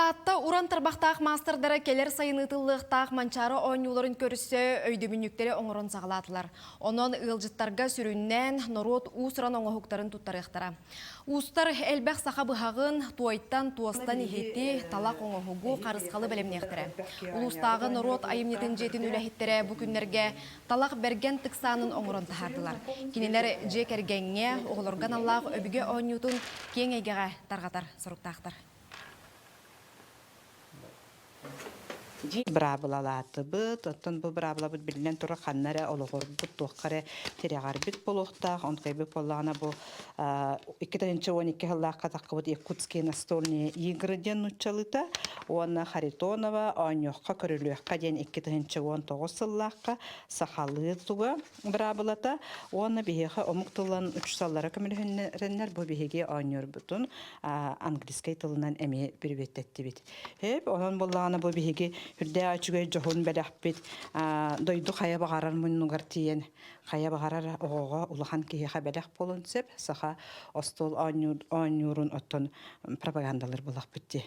Саатта уран тарбақтақ мастerdары келер сайын ытыллықтақ манчары ойнуларын көрісі өйдөмініктері оңырын сағалатылар. Онын ылжыттарға сүріннен норот усыран оңығықтарын тұттарықтара. Устар әлбәқ сақа бұхағын туайттан туастан ехетті талақ оңығығы қарысқалы бәлемнектірі. Улустағы норот айымнетін жетін үләхеттері бүкіндерге талақ берген тықсанын оңырын тахардылар. Кенелер жек әргенге оғылырған Аллах өбіге ойнютын кең егеға тарғатар сұрықтақтар. Брабылалаты быт, оттон бу брабылабыт билен тура ханнары олоғыр бұт тоққары терегар бит болуқтақ, онқай бит болағына бұл 2-12 ғыллаққа таққыбыт Якутские настольные игры ден ұтчалыта, оны Харитонова, Аньоққа көрілуаққа ден 2-19 ғыллаққа сақалы туға брабылата, оны бейеға омықтылан ұчсалары көмілігінлер бұл бейеге Аньор бұтын английскай тылынан әме бірбеттетті бит. Онын болағына бұл бейеге Хүрдә ачугай жоғын бәләқпет, дойду қая бағарар мұныңғар тиен, қая бағарар оғыға ұлыған кейеға бәләқ болын сәп, сақа остол анюрын оттон пропагандалар болақ бітті.